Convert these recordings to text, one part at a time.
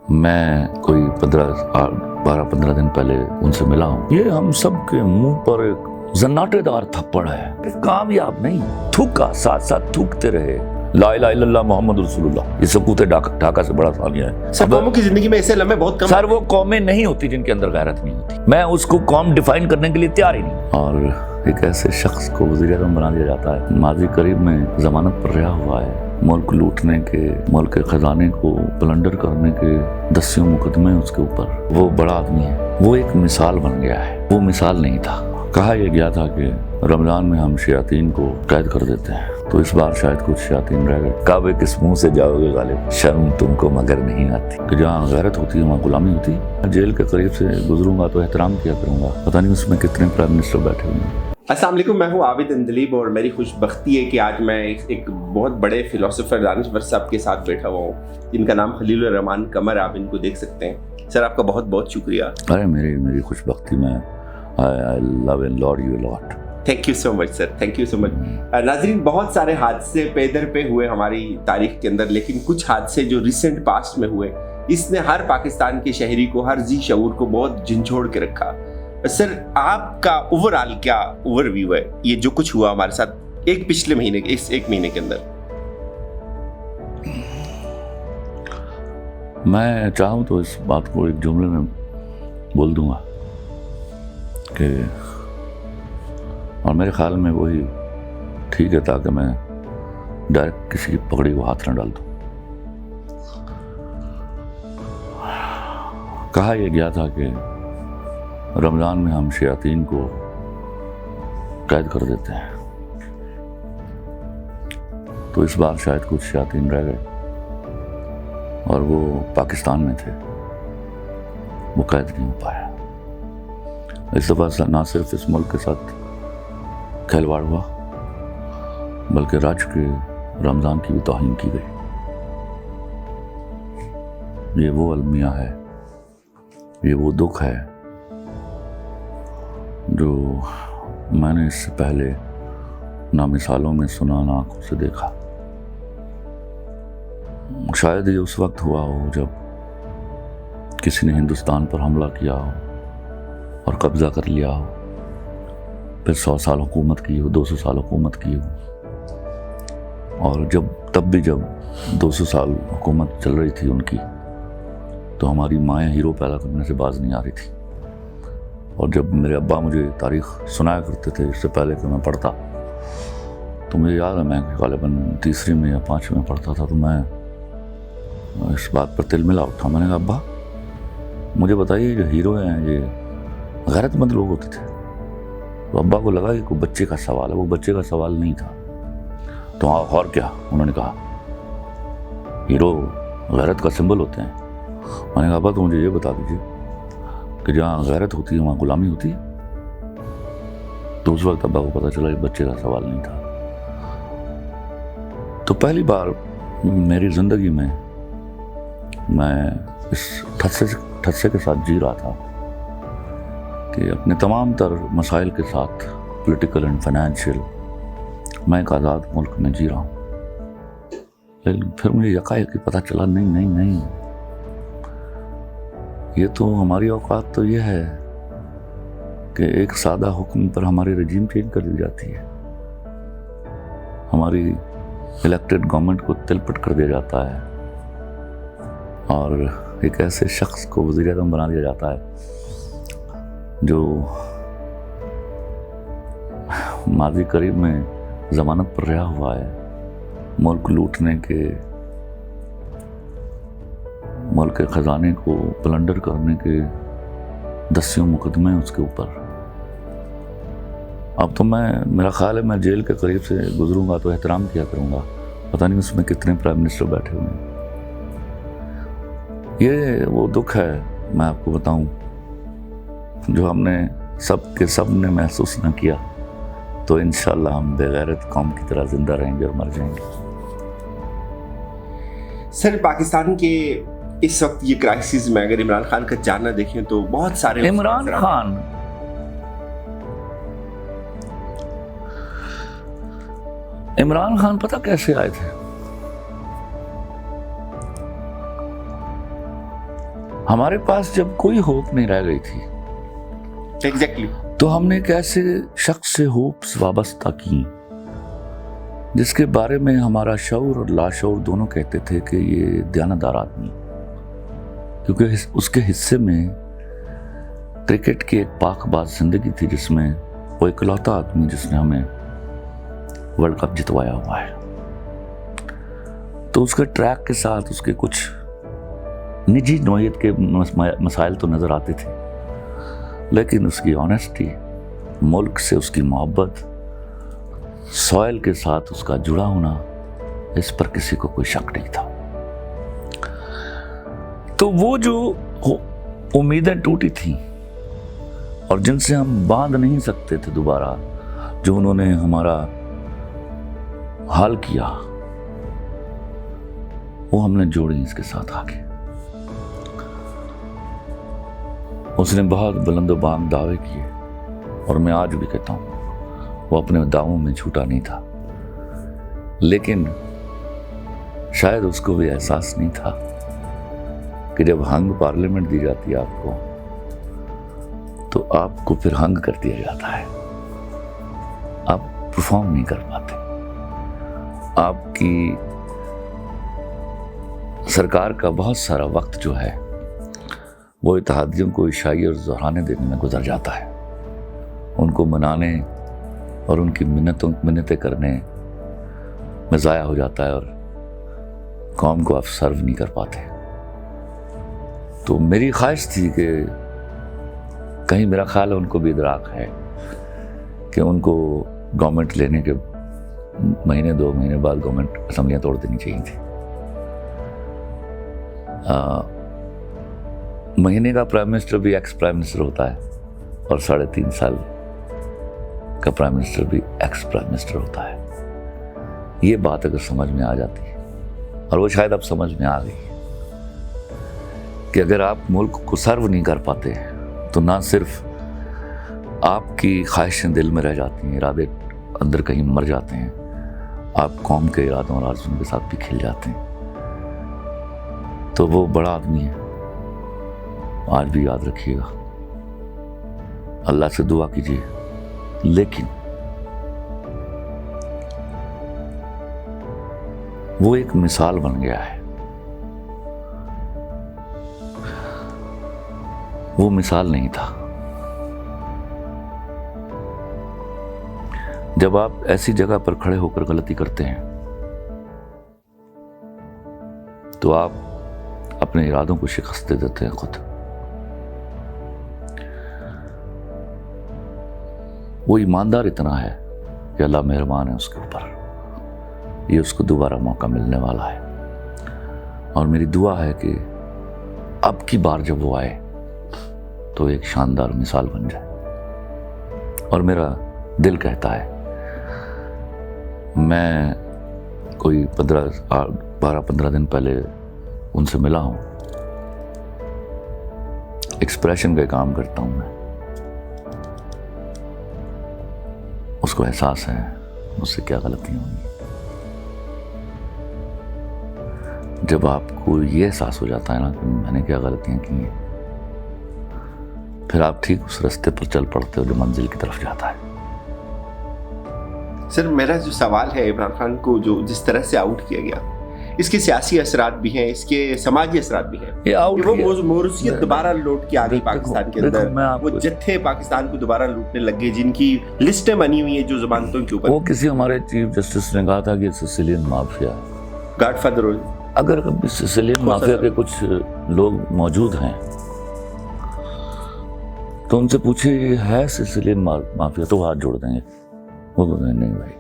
میں کوئی 12-15 دن پہلے ان سے ملا ہوں. یہ ہم سب کے منہ پر ایک زناٹے دار تھپڑ ہے. کامیاب نہیں، تھوکا، ساتھ ساتھ تھوکتے رہے. لا الہ الا اللہ محمد رسول اللہ. یہ سکوت ڈھاکہ سے بڑا ثانیہ ہے. سر قوموں کی زندگی میں ایسے لمحے بہت کم. سر وہ قومیں نہیں ہوتی جن کے اندر غیرت نہیں ہوتی. میں اس کو قوم ڈیفائن کرنے کے لیے تیار ہی نہیں. اور ایک ایسے شخص کو وزیر اعظم بنا دیا جاتا ہے ماضی قریب میں ضمانت پر رہا ہوا ہے. ملک لوٹنے کے، ملک کے خزانے کو پلنڈر کرنے کے 10 مقدمے اس کے اوپر. وہ بڑا آدمی ہے، وہ ایک مثال بن گیا ہے. وہ مثال نہیں تھا. کہا یہ گیا تھا کہ رمضان میں ہم شیاطین کو قید کر دیتے ہیں، تو اس بار شاید کچھ شیاطین رہ گئے. کعبے کس منہ سے جاؤ گے غالب، شرم تم کو مگر نہیں آتی. کہ جہاں غیرت ہوتی ہے وہاں غلامی ہوتی ہے. جیل کے قریب سے گزروں گا تو احترام کیا کروں گا. پتہ نہیں اس میں کتنے پرائم منسٹر بیٹھے ہوئے ہیں. السلام علیکم، میں ہوں عابد اندلیب اور میری خوش بختی ہے کہ آج میں ایک بہت بڑے فلاسفر دانشور صاحب کے ساتھ بیٹھا ہوا ہوں جن کا نام خلیل الرحمان قمر. آپ ان کو دیکھ سکتے ہیں. سر آپ کا بہت بہت شکریہ. ارے میری خوش بختی میں I love and laud you a lot. Thank you so much sir, thank you so much. ناظرین، بہت سارے حادثے پے در پہ ہوئے ہماری تاریخ کے اندر، لیکن کچھ حادثے جو ریسنٹ پاسٹ میں ہوئے اس نے ہر پاکستان کے شہری کو، ہر ذی شعور کو بہت جھنجھوڑ کے رکھا. سر آپ کا اوورآل کیا اوور ویو ہے یہ جو کچھ ہوا ہمارے ساتھ پچھلے مہینے اس ایک مہینے کے اندر؟ میں چاہوں تو اس بات کو ایک جملے میں بول دوں گا کہ، اور میرے خیال میں وہی ٹھیک ہے تاکہ میں ڈائریکٹ کسی کی پگڑی کو ہاتھ نہ ڈال دوں. کہا یہ گیا تھا کہ رمضان میں ہم شیاطین کو قید کر دیتے ہیں، تو اس بار شاید کچھ شیاطین رہ گئے اور وہ پاکستان میں تھے، وہ قید نہیں ہو پایا. اس دفعہ نہ صرف اس ملک کے ساتھ کھلواڑ ہوا بلکہ راج کے رمضان کی بھی توہین کی گئی. یہ وہ المیہ ہے، یہ وہ دکھ ہے جو میں نے اس سے پہلے نہ مثالوں میں سنا نہ آنکھوں سے دیکھا. شاید یہ اس وقت ہوا ہو جب کسی نے ہندوستان پر حملہ کیا ہو اور قبضہ کر لیا ہو، پھر 100 سال حکومت کی ہو، 200 سال حکومت کی ہو، اور تب بھی جب 200 سال حکومت چل رہی تھی ان کی، تو ہماری مائیں ہیرو پیدا کرنے سے باز نہیں آ رہی تھی. اور جب میرے ابا مجھے تاریخ سنایا کرتے تھے اس سے پہلے کہ میں پڑھتا، تو مجھے یاد ہے میں غالباً 3 میں یا 5 میں پڑھتا تھا، تو میں اس بات پر تل ملا اٹھا. میں نے کہا ابا مجھے بتائیے جو ہیرو ہیں یہ غیرت مند لوگ ہوتے تھے؟ تو ابا کو لگا کہ کوئی بچے کا سوال ہے. وہ بچے کا سوال نہیں تھا. تو اور کیا؟ انہوں نے کہا ہیرو غیرت کا سمبل ہوتے ہیں. میں نے کہا ابا تو مجھے یہ بتا دیجیے کہ جہاں غیرت ہوتی ہے وہاں غلامی ہوتی ہے. تو اس وقت ابا کو پتہ چلا کہ بچے کا سوال نہیں تھا. تو پہلی بار میری زندگی میں اس ٹھسے کے ساتھ جی رہا تھا کہ اپنے تمام تر مسائل کے ساتھ، پولیٹیکل اینڈ فائنینشیل، میں ایک آزاد ملک میں جی رہا ہوں. لیکن پھر مجھے یکایک پتہ چلا نہیں، یہ تو ہماری اوقات تو یہ ہے کہ ایک سادہ حکم پر ہماری رجیم چینج کر دی جاتی ہے، ہماری الیکٹڈ گورنمنٹ کو تلپٹ کر دیا جاتا ہے، اور ایک ایسے شخص کو وزیر اعظم بنا دیا جاتا ہے جو ماضی قریب میں ضمانت پر رہا ہوا ہے. ملک لوٹنے کے، ملک کے خزانے کو پلنڈر کرنے کے 10 مقدمے اس کے اوپر. اب تو میرا خیال ہے میں جیل کے قریب سے گزروں گا تو احترام کیا کروں گا. پتہ نہیں اس میں کتنے پرائم منسٹر بیٹھے ہوئے ہیں. یہ وہ دکھ ہے، میں آپ کو بتاؤں، جو ہم نے سب نے محسوس نہ کیا، تو انشاءاللہ ہم بے غیرت قوم کی طرح زندہ رہیں گے اور مر جائیں گے. سر پاکستان کے اس وقت یہ کرائسس میں اگر عمران خان کا جانا دیکھیں تو بہت سارے عمران خان پتہ کیسے آئے تھے؟ ہمارے پاس جب کوئی ہوپ نہیں رہ گئی تھی ایگزیکٹلی تو ہم نے ایک ایسے شخص سے ہوپس وابستہ کی جس کے بارے میں ہمارا شعور اور لاشعور دونوں کہتے تھے کہ یہ دیانتدار آدمی، کیونکہ اس کے حصے میں کرکٹ کی ایک پاک باز زندگی تھی جس میں وہ اکلوتا آدمی جس نے ہمیں ورلڈ کپ جتوایا ہوا ہے۔ تو اس کے ٹریک کے ساتھ اس کے کچھ نجی نوعیت کے مسائل تو نظر آتے تھے، لیکن اس کی آنیسٹی، ملک سے اس کی محبت، سوائل کے ساتھ اس کا جڑا ہونا، اس پر کسی کو کوئی شک نہیں تھا۔ تو وہ جو امیدیں ٹوٹی تھیں اور جن سے ہم باندھ نہیں سکتے تھے دوبارہ، جو انہوں نے ہمارا حال کیا، وہ ہم نے جوڑی اس کے ساتھ آگے۔ اس نے بہت بلند و بانگ دعوے کیے، اور میں آج بھی کہتا ہوں وہ اپنے دعووں میں جھوٹا نہیں تھا، لیکن شاید اس کو بھی احساس نہیں تھا کہ جب ہنگ پارلیمنٹ دی جاتی ہے آپ کو، تو آپ کو پھر ہنگ کر دیا جاتا ہے، آپ پرفارم نہیں کر پاتے، آپ کی سرکار کا بہت سارا وقت جو ہے وہ اتحادیوں کو عشائی اور زہرانے دینے میں گزر جاتا ہے، ان کو منانے اور ان کی منتیں کرنے میں ضائع ہو جاتا ہے، اور قوم کو آپ سرو نہیں کر پاتے۔ تو میری خواہش تھی کہ کہیں، میرا خیال ہے ان کو بھی ادراک ہے کہ ان کو گورنمنٹ لینے کے مہینے 2 مہینے بعد گورنمنٹ اسمبلیاں توڑ دینی چاہیے تھی۔ مہینے کا پرائم منسٹر بھی ایکس پرائم منسٹر ہوتا ہے، اور 3.5 سال کا پرائم منسٹر بھی ایکس پرائم منسٹر ہوتا ہے۔ یہ بات اگر سمجھ میں آ جاتی ہے، اور وہ شاید اب سمجھ میں آ گئی، کہ اگر آپ ملک کو سرو نہیں کر پاتے تو نہ صرف آپ کی خواہشیں دل میں رہ جاتی ہیں، ارادے اندر کہیں مر جاتے ہیں، آپ قوم کے ارادوں اور آرزوؤں کے ساتھ بھی کھل جاتے ہیں۔ تو وہ بڑا آدمی ہے، آج بھی یاد رکھیے گا، اللہ سے دعا کیجیے، لیکن وہ ایک مثال بن گیا ہے، وہ مثال نہیں تھا۔ جب آپ ایسی جگہ پر کھڑے ہو کر غلطی کرتے ہیں تو آپ اپنے ارادوں کو شکست دے دیتے ہیں خود۔ وہ ایماندار اتنا ہے کہ اللہ مہربان ہے اس کے اوپر، یہ اس کو دوبارہ موقع ملنے والا ہے، اور میری دعا ہے کہ اب کی بار جب وہ آئے تو ایک شاندار مثال بن جائے۔ اور میرا دل کہتا ہے، میں کوئی 12-15 دن پہلے ان سے ملا ہوں، ایکسپریشن کا کام کرتا ہوں میں، اس کو احساس ہے مجھ سے کیا غلطیاں ہوئی۔ جب آپ کو یہ احساس ہو جاتا ہے نا کہ میں نے کیا غلطیاں کی ہیں، پھر آپ ٹھیک اس راستے پر چل پڑتے ہو جو منزل کی طرف جاتا ہے۔ سر، میرا جو سوال ہے، عمران خان کو جو جس طرح سے آؤٹ کیا گیا، اس کے سیاسی اثرات بھی ہیں، اس کے سماجی اثرات بھی ہیں، وہ موروثیت دوبارہ لوٹ کے آ گئی پاکستان کے اندر، وہ جتھے پاکستان کو دوبارہ لوٹنے لگ گئے جن کی لسٹیں بنی ہوئی ہیں جو ضمانتوں کے اوپر۔ وہ کسی ہمارے چیف جسٹس نے کہا تھا کہ سسیلین مافیا، گاڈ فادر، اگر سسیلین مافیا کے کچھ لوگ موجود ہیں تو ان سے پوچھے یہ ہے سسیلین مافیا، تو ہاتھ جوڑ دیں گے۔ وہ بولیں نہیں بھائی،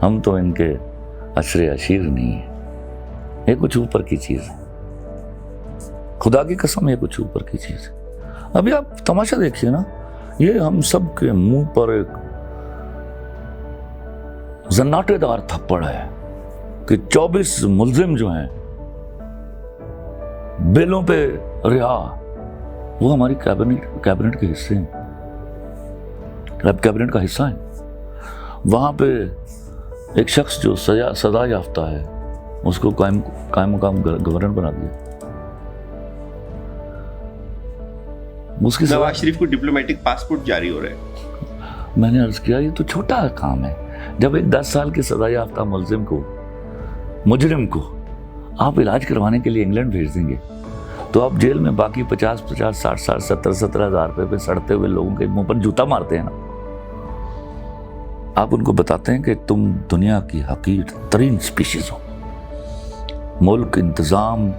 ہم تو ان کے عشر عشیر نہیں ہیں، یہ کچھ اوپر کی چیز ہے، خدا کی قسم یہ کچھ اوپر کی چیز ہے۔ ابھی آپ تماشا دیکھیے نا، یہ ہم سب کے منہ پر ایک زناٹے دار تھپڑ ہے کہ 24 ملزم جو ہیں بیلوں پہ رہا، وہ ہماری کیبنٹ کے حصے ہیں، کیبنٹ کا حصہ ہیں۔ وہاں پہ ایک شخص جو سزا یافتہ ہے، اس کو قائم مقام گورنر بنا دیا۔ उसकी सजा नवाज शरीफ को डिप्लोमेटिक पासपोर्ट जारी हो रहे हैं। मैंने अर्ज किया ये तो छोटा काम है। जब एक 10 साल के सजा याफ्ता मुलजिम को, मुजरिम को आप इलाज करवाने के लिए इंग्लैंड भेज देंगे, तो आप जेल में बाकी 50-50, 60-60, 70-70 हज़ार रुपये पे सड़ते हुए लोगों के मुंह पर जूता मारते हैं ना। आप उनको बताते हैं कि तुम दुनिया की हकीर तरीन स्पीशीज हो। मुल्क, इंतज़ाम,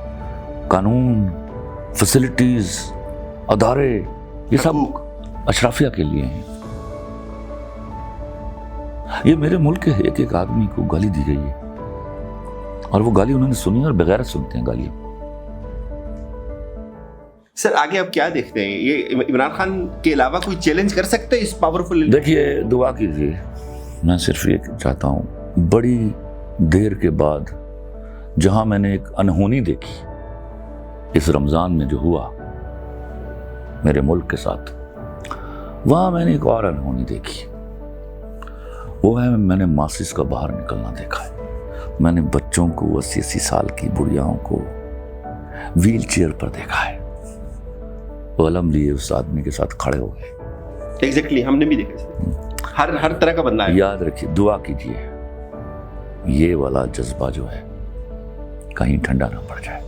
कानून, फैसिलिटीज़, अदारे, ये सब अशराफिया के लिए हैं। ये मेरे मुल्क के एक एक आदमी को गाली दी गई है और वो गाली उन्होंने सुनी और बगैरत सुनते हैं गालियां। सर आगे आप क्या देखते हैं, ये इमरान खान के अलावा कोई चैलेंज कर सकते हैं इस पावरफुल? देखिए, दुआ कीजिए। मैं सिर्फ ये चाहता हूँ, बड़ी देर के बाद जहां मैंने एक अनहोनी देखी इस रमज़ान में जो हुआ मेरे मुल्क के साथ, वहां मैंने एक और अनहोनी देखी। वो है, मैंने मासिस का बाहर निकलना देखा है। मैंने बच्चों को, 80-80 साल की बुढ़ियाओं को व्हील चेयर पर देखा है। वो अलम लिए उस आदमी के साथ खड़े हो गए। एग्जैक्टली, हमने भी देखा। हर तरह का बंदा है। याद रखिए, दुआ कीजिए ये वाला जज्बा जो है कहीं ठंडा ना पड़ जाए।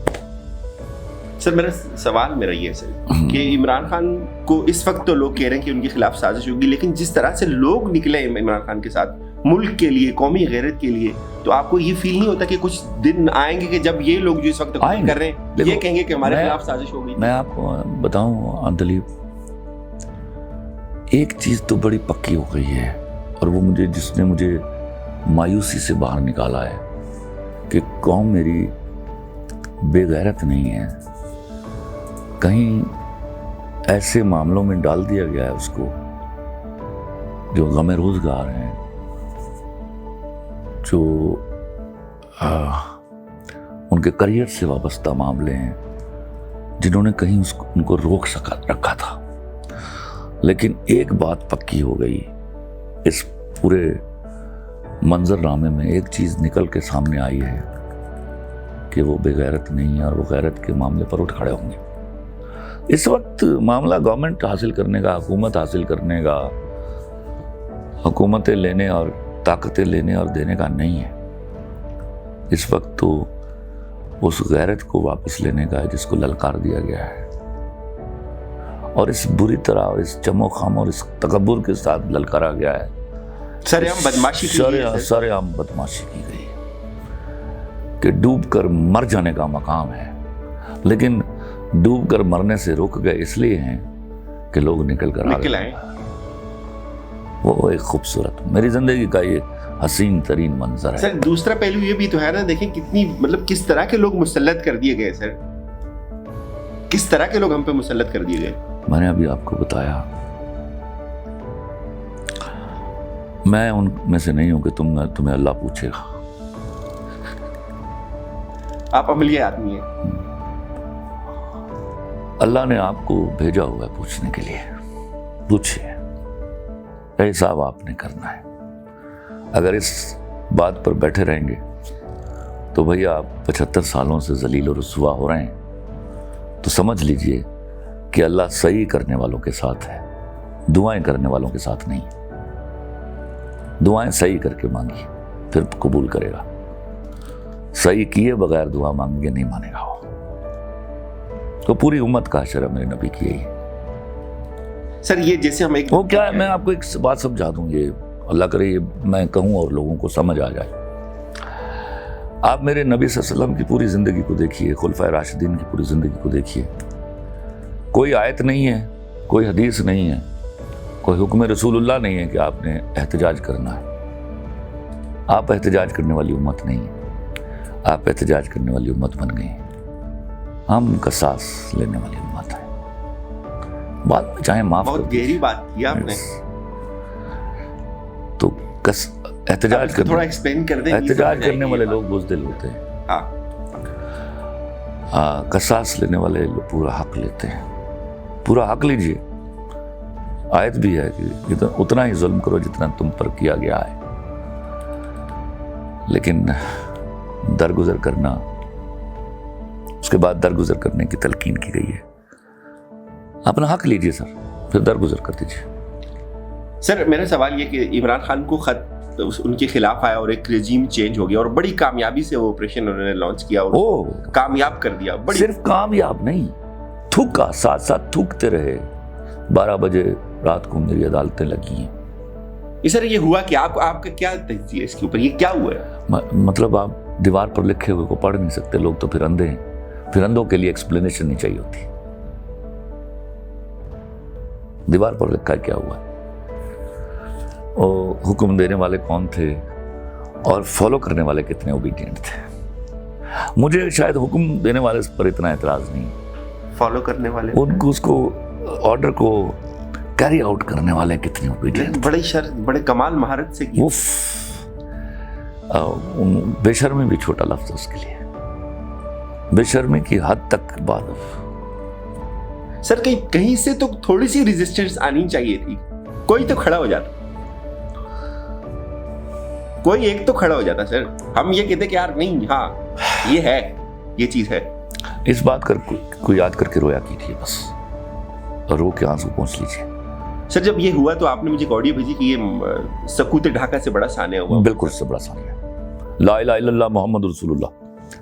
सर मेरा सवाल ये है सर कि इमरान खान को इस वक्त तो लोग कह रहे हैं कि उनके खिलाफ साजिश होगी, लेकिन जिस तरह से लोग निकले इमरान खान के साथ मुल्क के लिए, कौमी गैरत के लिए, तो आपको ये फील नहीं होता कि कुछ दिन आएंगे कि जब ये लोग जो इस वक्त कर रहे हैं ये कहेंगे कि हमारे खिलाफ साजिश हो गई? मैं आपको बताऊं दिलीप, एक चीज तो बड़ी पक्की हो गई है और वो जिसने मुझे मायूसी से बाहर निकाला है कि कौम मेरी बेगैरत नहीं है। कहीं ऐसे मामलों में डाल दिया गया है उसको जो गमे रोजगार हैं, जो उनके करियर से वाबस्ता मामले हैं, जिन्होंने कहीं उनको रोक रखा था। लेकिन एक बात पक्की हो गई, इस पूरे मंजरनामे में एक चीज निकल के सामने आई है कि वो बेगैरत नहीं है और वो गैरत के मामले पर उठ खड़े होंगे। इस वक्त मामला गवर्नमेंट हासिल करने का, हुकूमत हासिल करने का, हुकूमतें लेने और ताकतें लेने और देने का नहीं है। इस वक्त तो उस गैरत को वापस लेने का है जिसको ललकार दिया गया है, और इस बुरी तरह और इस चमो खाम और इस तकब्बुर के साथ ललकारा गया है। सरेआम बदमाशी की गई है। सरेआम बदमाशी की गई कि डूब कर मर जाने का मकाम है, लेकिन डूब कर मरने से रुक गए इसलिए हैं कि लोग निकल आए। वो एक खूबसूरत मेरी जिंदगी का ये हसीन तरीन मंजर है। सर दूसरा पहलू ये भी तो है ना, देखें कितनी किस तरह के लोग मुसल्लत कर दिए गए सर, किस तरह के लोग हम पे मुसल्लत कर दिए गए। मैंने अभी आपको बताया, मैं उनमें से नहीं हूं कि तुम्हें अल्लाह पूछेगा। आप अमली आदमी हैं। अल्लाह ने आपको भेजा हुआ है पूछने के लिए। पूछिए, हिसाब आपने करना है। अगर इस बात पर बैठे रहेंगे तो भैया आप 75 सालों से जलील और रुसवा हो रहे हैं, तो समझ लीजिए कि अल्लाह सही करने वालों के साथ है, दुआएं करने वालों के साथ नहीं। दुआएं सही करके मांगिए, फिर कबूल करेगा। सही किए बगैर दुआ मांगेंगे, नहीं मानेगा वो। तो पूरी उम्मत का अशर है मेरे नबी की यही। सर ये जैसे हम एक वो क्या है, मैं आपको एक बात समझा दूं, ये अल्लाह करे ये मैं कहूं और लोगों को समझ आ जाए। आप मेरे नबी सल्लल्लाहु अलैहि वसल्लम की पूरी जिंदगी को देखिए, खुलफाए राशिदीन की पूरी जिंदगी को देखिए। कोई आयत नहीं है, कोई हदीस नहीं है, कोई हुक्म रसूलुल्लाह नहीं है कि आपने एहतजाज करना है। आप एहतजाज करने वाली उम्मत नहीं है, आप एहतजाज करने वाली उम्मत बन गई हैं। हम कसास लेने वाली उम्मत है। बात में चाहे माफ, बहुत गहरी बात की आपने। तो एहतजाज करने, थोड़ा एक्सप्लेन कर दें। एहतजाज करने वाले लोग बुज़दिल होते हैं। कसास लेने वाले लोग पूरा हक लेते हैं। पूरा हक लीजिए। आयत भी है कि उतना ही जुल्म करो जितना तुम पर किया गया है, लेकिन दरगुजर करना, उसके बाद दरगुजर करने की तलकीन की गई है। अपना हक लीजिए सर, फिर दरगुजर कर दीजिए। सर मेरा सवाल ये कि इमरान खान को खत उनके खिलाफ आया और एक रेजिम चेंज हो गया और बड़ी कामयाबी से वो ऑपरेशन उन्होंने लॉन्च किया और कामयाब कर दिया। बड़ी सिर्फ कामयाब नहीं, थूका, साथ साथ थूकते रहे। 12 बजे रात को मेरी अदालतें लगी हैं। सर ये हुआ कि आपका क्या तजज़िया इसके ऊपर, ये क्या हुआ है? मतलब आप दीवार पर लिखे हुए को पढ़ नहीं सकते, लोग तो फिर अंधे हैं। फिर अंधों के लिए एक्सप्लेनेशन नहीं चाहिए होती। दीवार पर लिखा है क्या हुआ, और हुक्म देने वाले कौन थे और फॉलो करने वाले कितने ओबीडिएंट थे। मुझे शायद हुक्म देने वाले पर इतना एतराज नहीं, फॉलो करने वाले उनको, उसको ऑर्डर को कैरी आउट करने वाले कितने ओबीडिएंट। बड़े कमाल महारत से की। बेशर्मी भी छोटा लफ्ज उसके लिए, बेशर्मी की हद तक बात। सर कहीं से तो थोड़ी सी रेजिस्टेंस आनी चाहिए थी, कोई तो खड़ा हो जाता, कोई एक तो खड़ा हो जाता। सर हम ये कहते कि यार नहीं, हाँ ये है, ये चीज है। इस बात को याद करके रोया कीजिए बस, और रो के आंसू पहुंच लीजिए। सर जब ये हुआ तो आपने मुझे एक ऑडियो भेजी कि ये सकूत ढाका से बड़ा सानिया हुआ। बिल्कुल से बड़ा सानिया, ला इलाहा इल्लल्लाह मोहम्मद रसूलुल्लाह,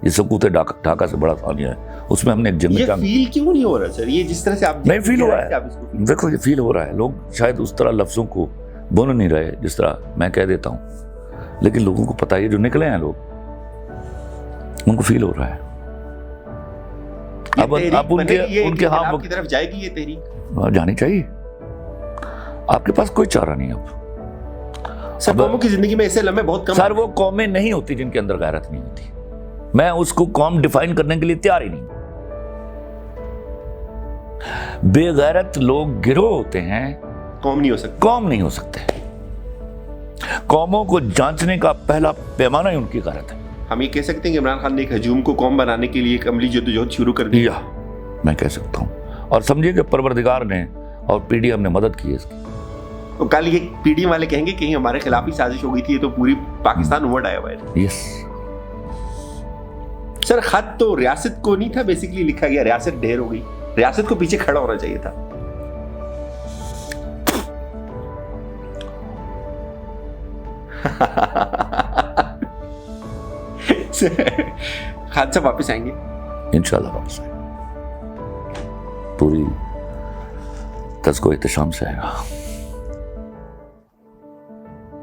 ये सकूत ढाका से बड़ा सानिया है। उसमें हमने एक जंग। ये फील क्यों नहीं हो रहा सर, ये जिस तरह से आप नहीं फील हो रहा है। देखो ये फील हो रहा है, लोग शायद उस तरह लफ्जों को बोल नहीं रहे जिस तरह मैं कह देता हूँ, लेकिन लोगों को पता है, जो निकले हैं लोग, उनको फील हो रहा है। अब उनके हाँ की तरफ जाएगी ये तहरीक, जानी चाहिए। आपके पास कोई चारा नहीं अब। सर कौमों की जिंदगी में ऐसे लम्हे बहुत कम। सर वो कौमें नहीं होती जिनके अंदर गैरत नहीं होती। मैं उसको कौम डिफाइन करने के लिए तैयार ही नहीं। बेगैरत लोग गिरोह होते हैं, कौम नहीं हो सकते। कौम नहीं हो सकते। कौमों को जांचने का पहला पैमाना ही उनकी गैरत है। हम ये कह सकते हैं कि इमरान खान ने एक हजूम को कौम बनाने के लिए एक अमली जद्दोजहद शुरू कर दी। मैं कह सकता हूँ, और समझिए कि परवरदिगार ने और पीडीएम ने मदद की है इसकी। तो कल ये पीडीएम वाले कहेंगे कि हमारे खिलाफ ही साजिश हो गई थी, तो पूरी पाकिस्तान उमड़ आया हुआ है। यस सर खत तो रियासत को नहीं था बेसिकली लिखा गया, रियासत ढेर हो गई, रियासत को पीछे खड़ा होना चाहिए था। हादसा वापस आएंगे इंशाल्लाह, वापस आएंगे, पूरी तज़को एहतशाम से आएगा।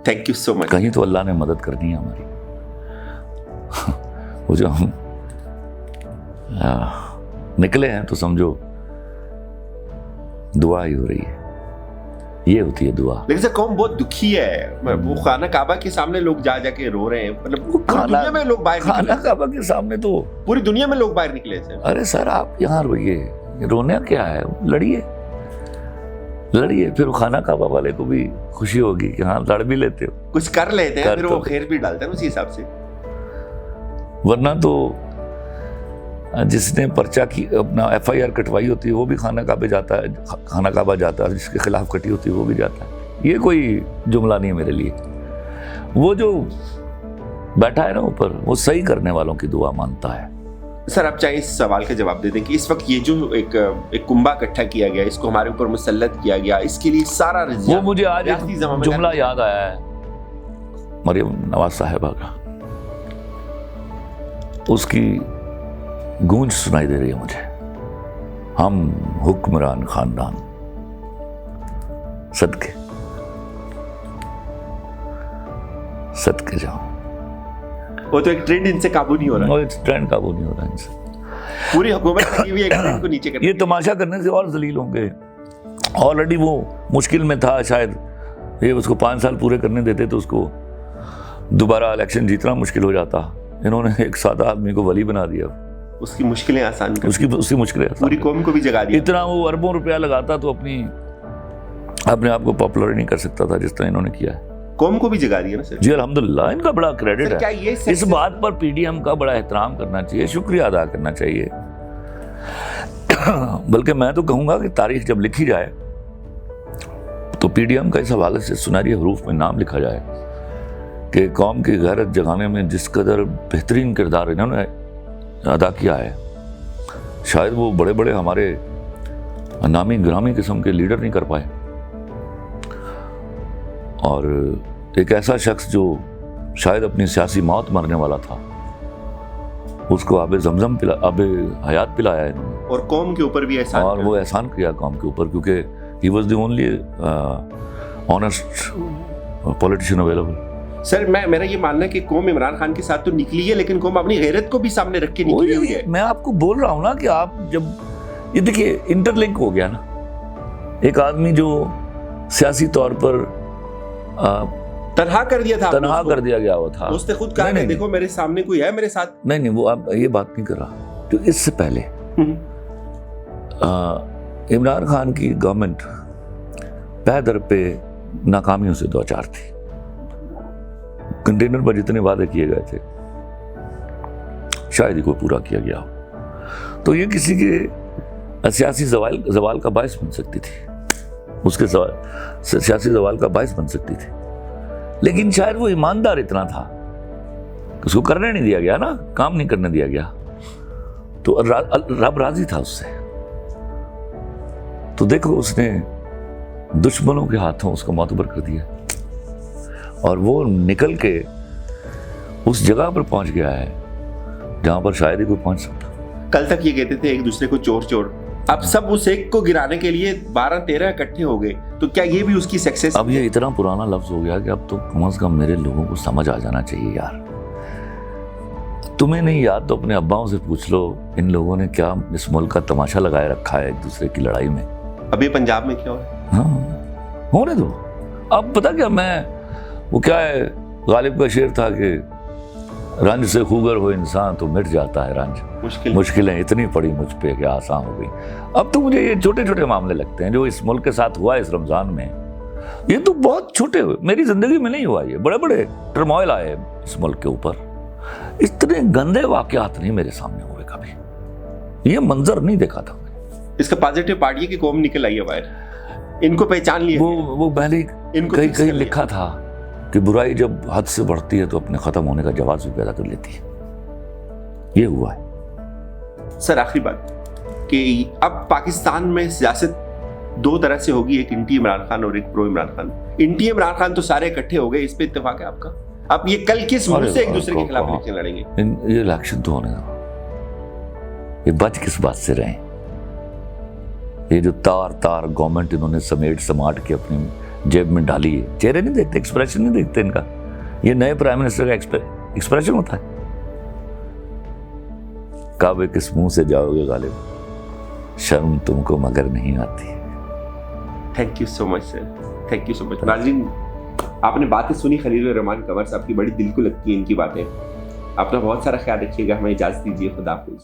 Thank you so much. कहीं तो अल्लाह ने मदद करनी है हमारी। वो जो हम निकले हैं तो समझो दुआ ही हो रही है, ये होती है दुआ। लेकिन सर कौम बहुत दुखी है। वो खाना काबा के सामने लोग जा जाके रो रहे हैं, मतलब पूरी दुनिया में लोग बाहर निकले। खाना काबा के सामने तो पूरी दुनिया में लोग बाहर निकले सर। अरे सर आप यहाँ रोइए, रोने क्या है, लड़िए लड़िए, फिर खाना काबा वाले को भी खुशी होगी कि हाँ लड़ भी लेते हो, कुछ कर लेते हैं, फिर वो खैर भी डालते हैं उसी हिसाब से। वरना तो जिसने पर्चा की अपना FIR कटवाई होती है वो भी खाना काबा जाता है, खाना काबा जाता है, जिसके खिलाफ कटी होती है वो भी जाता है। ये कोई जुमला नहीं है मेरे लिए। वो जो बैठा है ना ऊपर, वो सही करने वालों की दुआ मानता है। सर आप चाहे इस सवाल का जवाब दे दें कि इस वक्त ये जो एक कुंभा इकट्ठा किया गया, इसको हमारे ऊपर मुसल्लत किया गया, इसके लिए सारा वो मुझे आज एक जुमला याद आया है मरियम नवाज साहिबा का, उसकी गूंज सुनाई दे रही है मुझे, हम हुक्मरान खानदान सदके सदके जाओ। वो तो एक ट्रेंड इनसे काबू नहीं हो रहा है। ट्रेंड काबू नहीं हो रहा इनसे, पूरी हुकूमत भी एक ट्रेंड को नीचे कर। ये तमाशा करने से और जलील होंगे। ऑलरेडी वो मुश्किल में था, शायद ये उसको 5 साल पूरे करने देते तो उसको दोबारा इलेक्शन जीतना मुश्किल हो जाता। इन्होंने एक सादा आदमी को वली बना दिया, उसकी मुश्किलें आसान कर, उसकी मुश्किलें आसान, पूरी कौम को भी जगा दिया। इतना वो अरबों रुपया लगाता तो अपने आप को पॉपुलर नहीं कर सकता था जिस तरह इन्होंने किया है। कौम को भी जगा दिया ना सर। जी अल्हम्दुलिल्लाह, इनका बड़ा क्रेडिट है। इस बात पर पीडीएम का बड़ा एहतराम करना चाहिए, शुक्रिया अदा करना चाहिए। बल्कि मैं तो कहूंगा कि तारीख जब लिखी जाए तो पीडीएम का इस हवाले से सुनहरी हरूफ में नाम लिखा जाए कि कौम की गैरत जगाने में जिस कदर बेहतरीन किरदार इन्होंने अदा किया है, शायद वो बड़े बड़े हमारे नामी ग्रामी किस्म के लीडर नहीं कर पाए, और एक ऐसा शख्स जो शायद अपनी सियासी मौत मरने वाला था, उसको आबे जमजम पिला, आबे हयात पिलाया इन्होंने, और कौम के ऊपर भी एहसान और वो एहसान किया कौम के ऊपर, क्योंकि he was the only honest politician available. Sir मेरा ये मानना है कि कौम इमरान खान के साथ तो निकली है, लेकिन कौम अपनी गैरत को भी सामने रख के निकली हुई है। मैं आपको बोल रहा हूँ ना कि आप जब ये देखिए इंटरलिंक हो गया ना, एक आदमी जो सियासी तौर पर तनहा कर दिया था, तनहा कर दिया गया हुआ था, उसने खुद कहा कि देखो मेरे सामने कोई है मेरे साथ। नहीं, वो आप ये बात नहीं कर रहा। तो इससे पहले इमरान खान की गवर्नमेंट पैदर पे नाकामियों से दो चार थी। कंटेनर पर जितने वादे किए गए थे शायद ही कोई पूरा किया गया हो, तो ये किसी के सियासी जवाल का बायस बन सकती थी, उसके सियासी जवाल का बायस बन सकती थी। लेकिन शायद वो ईमानदार इतना था कि उसको करने नहीं दिया गया ना, काम नहीं करने दिया गया, तो रब राजी था उससे। तो देखो उसने दुश्मनों के हाथों उसको मौतबर कर दिया, और वो निकल के उस जगह पर पहुंच गया है जहां पर शायद ही कोई पहुंच सकता। कल तक ये कहते थे एक दूसरे को चोर चोर, अब सब उस एक को गिराने के लिए 12-13 इकट्ठे हो गए, तो क्या ये भी उसकी सक्सेस? अब ये इतना पुराना लफ्ज हो गया कि अब तो कम से कम मेरे लोगों को समझ आ जाना चाहिए यार। तुम्हें नहीं याद तो अपने अब्बाओं से पूछ लो, इन लोगों ने क्या इस मुल्क का तमाशा लगाए रखा है एक दूसरे की लड़ाई में। अभी पंजाब में क्या हो रहा है? हाँ, होने दो। अब पता क्या, मैं वो क्या है, गालिब का शेर था कि रंज से खूगर हो इंसान तो मिट जाता है रंज, मुश्किलें इतनी पड़ी मुझ पे कि आसान हो गई। अब तो मुझे ये छोटे छोटे मामले लगते हैं जो इस मुल्क के साथ हुआ इस रमजान में, ये तो बहुत छोटे हुए, मेरी जिंदगी में नहीं हुआ। ये बड़े बड़े टर्मोइल आए इस मुल्क के ऊपर, इतने गंदे वाकयात नहीं मेरे सामने हुए कभी, ये मंजर नहीं देखा था। इसका पॉजिटिव पार्ट ये कि कौम निकल आई है बाहर, इनको पहचान लिया। वो पहले कहीं लिखा था कि बुराई जब हद से बढ़ती है तो अपने खत्म होने का जवाब भी पैदा कर लेती है, ये हुआ है। सर आखिरी बात कि अब पाकिस्तान में सियासत दो तरह से होगी, एक एंटी इमरान खान और एक प्रो इमरान खान। एंटी इमरान खान तो सारे इकट्ठे हो गए, इस पे इत्तेफाक है आपका? अब ये कल किस मुंह से एक दूसरे के खिलाफ इलेक्शन लड़ेंगे? ये इलेक्शन तो होने दो, ये बच किस बात से रहे? ये जो तार गवर्नमेंट इन्होंने समेट समाट के अपनी जेब में डाली है, चेहरे नहीं देखते, एक्सप्रेशन नहीं देखते इनका। ये नए प्राइम मिनिस्टर का एक्सप्रेशन होता है। काबे किस मुंह से जाओगे गालिब, शर्म तुमको मगर नहीं आती। Thank you so much sir, thank you so much. नाज़रीन, आपने बातें सुनी खलील रहमान कंवर साहब की, बड़ी दिल को लगती है इनकी बातें। अपना बहुत सारा ख्याल रखिएगा, हमें इजाजत दीजिए, खुदा हाफिज़।